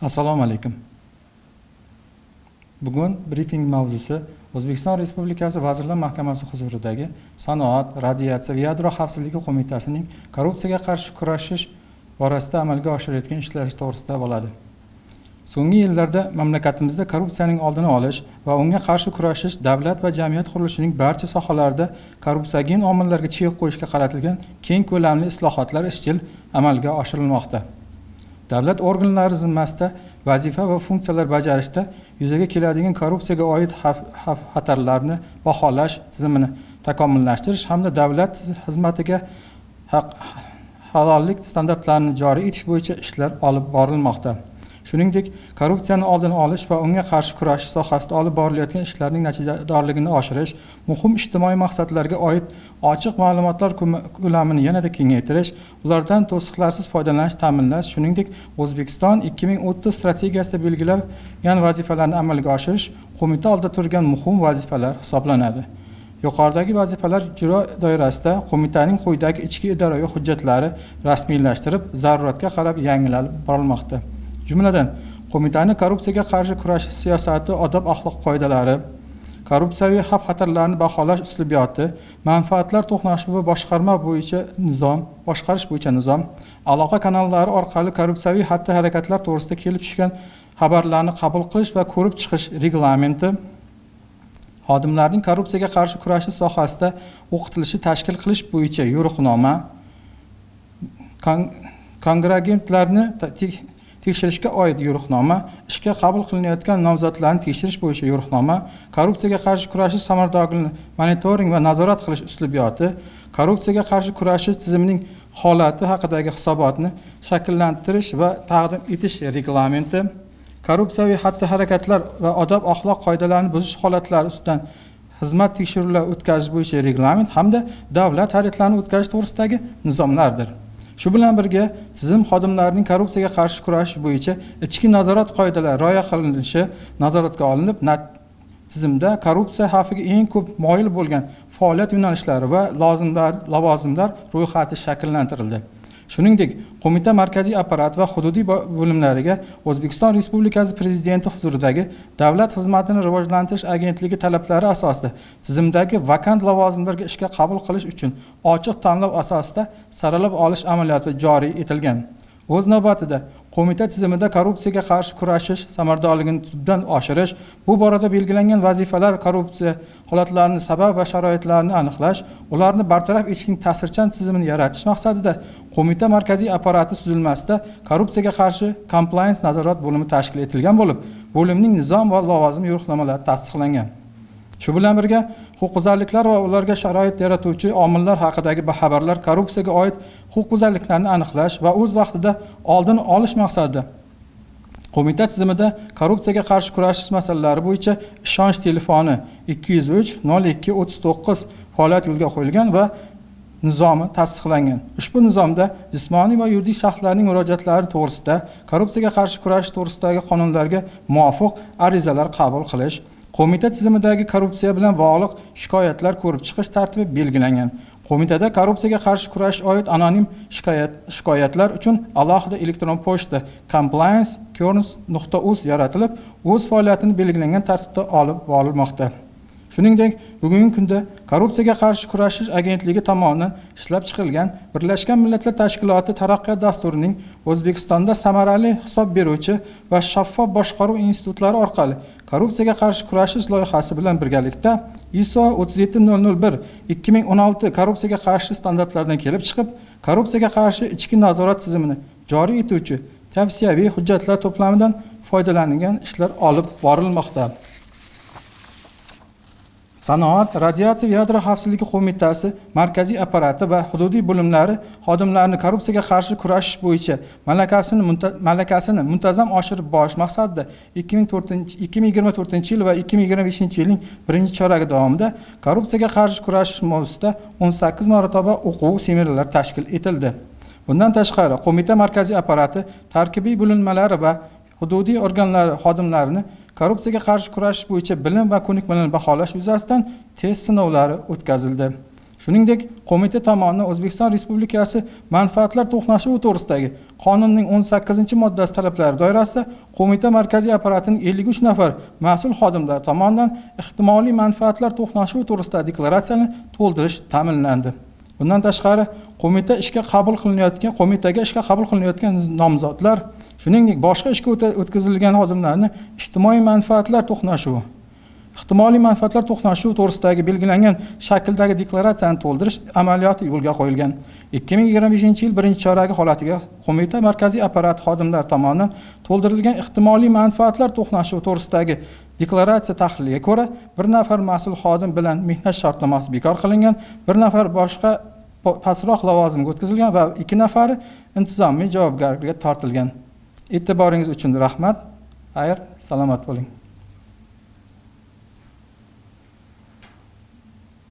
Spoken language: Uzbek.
Assalomu alaykum. Bugun brifing mavzusi O'zbekiston Respublikasi Vazirlar Mahkamasi huzuridagi Sanoat, radiatsiya va yadro xavfsizligi qo'mitasining korrupsiyaga qarshi kurashish borasida amalga oshirayotgan ishlari to'g'risida bo'ladi. So'nggi yillarda mamlakatimizda korrupsiyaning oldini olish va unga qarshi kurashish davlat va jamiyat qurilishining barcha sohalarida korrupsiyagen omillarga chek qo'yishga qaratilgan keng ko'lamli islohotlar izchil amalga oshirilmoqda. Davlat organlari zimmasida vazifa va funksiyalar bajarishda yuzaga keladigan korrupsiyaga oid xatarlarni baholash tizimini takomillashtirish hamda davlat xizmatiga halollik standartlarini joriy etish bo'yicha ishlar olib borilmoqda. Shuningdek, korrupsiyani oldini olish va unga qarshi kurashish sohasida olib borilayotgan ishlarning natijadorligini oshirish, muhim ijtimoiy maqsadlarga oid ochiq ma'lumotlar ko'lamini yanada kengaytirish, ulardan to'siqlarsiz foydalanish ta'minlash, shuningdek, O'zbekiston 2030 strategiyasida belgilangan vazifalarni amalga oshirish qo'mita oldida turgan muhim vazifalar hisoblanadi. Yuqoridagi vazifalar ijro doirasida qo'mitaning quyidagi ichki idoraviy hujjatlari rasmiylashtirib, zaruratga qarab yangilanib borilmoqda. Jumladan, qo'mitaning korrupsiyaga qarshi kurashish siyosati, odob-axloq qoidalari, korrupsiyaviy xavf-xatarlarni baholash uslubiyoti, manfaatlar to'qnashuvi va boshqarish bo'yicha nizom, aloqa kanallari orqali korrupsiyaviy xatti-harakatlar to'g'risida kelib tushgan xabarlarni qabul qilish va ko'rib chiqish reglamenti, xodimlarning korrupsiyaga qarshi kurashish sohasida o'qitilishi tashkil qilish bo'yicha yo'riqnoma, kongragentlarni tekshirishga oid yo'riqnoma, ishga qabul qilinayotgan nomzodlarni tekshirish bo'yicha yo'riqnoma, korrupsiyaga qarshi kurashish samaradorligini monitoring va nazorat qilish uslubiyoti, korrupsiyaga qarshi kurashish tizimining holati haqidagi hisobotni shakllantirish va taqdim etish reglamenti, korrupsiyaviy xatti-harakatlar va odob-axloq qoidalarini buzish holatlari ustidan xizmat tekshiruvlar o'tkazish bo'yicha reglament hamda davlat xaridlarini o'tkazish to'g'risidagi nizomlardir. Shu bilan birga, tizim xodimlarining korrupsiyaga qarshi kurashish bo'yicha ichki nazorat qoidalari rioya qilinishi nazoratga olinib, tizimda korrupsiya xavfiga eng ko'p moyil bo'lgan faoliyat yo'nalishlari va lavozimlar ro'yxati shakllantirildi. Shuningdek, qo'mita markaziy apparat va hududiy bo'limlariga O'zbekiston Respublikasi Prezidenti huzuridagi Davlat xizmatini rivojlantirish agentligi talablari asosida tizimdagi vakant lavozimlarga ishga qabul qilish uchun ochiq tanlov asosida saralab olish amaliyoti joriy etilgan. O'z navbatida, qo'mita tizimida korrupsiyaga qarshi kurashish samaradorligini tubdan oshirish, bu borada belgilangan vazifalar korrupsiya holatlarini sabab va sharoitlarini aniqlash, ularni bartaraf etishning ta'sirchan tizimini yaratish maqsadida qo'mita markaziy apparati tuzilmasida korrupsiyaga qarshi compliance nazorat bo'limi tashkil etilgan bo'lib, bo'limning nizom va lavozim yo'riqnomalari tasdiqlangan. Shu bilan birga, huquqbuzarliklar va ularga sharoit yaratuvchi omillar haqidagi xabarlar korrupsiyaga oid huquqbuzarliklarni aniqlash va o'z vaqtida oldini olish maqsadida qo'mita tizimida korrupsiyaga qarshi kurashish masalalari bo'yicha ishonch telefoni 203 02 39 faoliyat yo'lga qo'yilgan va nizomi tasdiqlangan. Ushbu nizomda jismoniy va yuridik shaxslarning murojaatlari to'g'risida korrupsiyaga qarshi kurashish to'g'risidagi qonunlarga muvofiq arizalar qabul qilish, qo'mita tizimidagi korrupsiya bilan bog'liq shikoyatlar ko'rib chiqish tartibi belgilangan. Qo'mitada korrupsiyaga qarshi kurashish oid anonim shikoyatlar uchun alohida elektron pochta compliance.uz yaratilib, o'z faoliyatini belgilangan tartibda olib borilmoqda. Shuningdek, bugungi kunda korrupsiyaga qarshi kurashish agentligi tomonidan ishlab chiqilgan Birlashgan Millatlar Tashkiloti taraqqiyot dasturining O'zbekistonda samarali hisob beruvchi va shaffof boshqaruv institutlari orqali korrupsiyaga qarshi kurashish loyihasi bilan birgalikda ISO 37001 2016 korrupsiyaga qarshi standartlaridan kelib chiqib, korrupsiyaga qarshi ichki nazorat tizimini joriy etuvchi tavsiyaviy hujjatlar to'plamidan foydalanilgan ishlar olib borilmoqda. Sanoat, radiatsiya va yadro xavfsizligi qo'mitasi markaziy apparati va hududiy bo'limlari xodimlarini korrupsiyaga qarshi kurashish bo'yicha malakasini muntazam oshirib borish maqsadida 2024 yil va 2025 yilning birinchi choragi davomida korrupsiyaga qarshi kurashish mavzusida 18 marotaba o'quv seminarlar tashkil etildi. Bundan tashqari, qo'mita markaziy apparati tarkibiy bo'linmalari va hududiy organlari xodimlarini korrupsiyaga qarshi kurashish bo'yicha bilim va ko'nikmalarni baholash yuzasidan test sinovlari o'tkazildi. Shuningdek, qo'mita tomonidan O'zbekiston Respublikasi manfaatlar to'qnashuvi to'g'risidagi qonunning 18-moddasi talablari doirasida qo'mita markaziy apparatining 53 nafar mas'ul xodimlar tomonidan ehtimoliy manfaatlar to'qnashuvi to'g'risidagi deklaratsiyani to'ldirish ta'minlandi. Bundan tashqari, qo'mitaga ishga qabul qilinayotgan nomzodlar, shuningdek boshqa ishga o'tkazilgan xodimlarning ijtimoiy manfaatlar to'qnashuvi to'g'risidagi belgilangan shakldagi deklaratsiyani to'ldirish amaliyoti yo'lga qo'yilgan. 2025-yil 1-chorak holatiga qo'mita markaziy apparat xodimlari tomonidan to'ldirilgan ehtimoliy manfaatlar to'qnashuvi to'g'risidagi deklaratsiya tahliliga ko'ra, bir nafar mas'ul xodim bilan mehnat shartnomasi bekor qilingan, bir nafar boshqa pastroq lavozimga o'tkazilgan va 2 nafari intizomiy javobgarlikka tortilgan. E'tiboringiz uchun rahmat. Xayr, salomat bo'ling.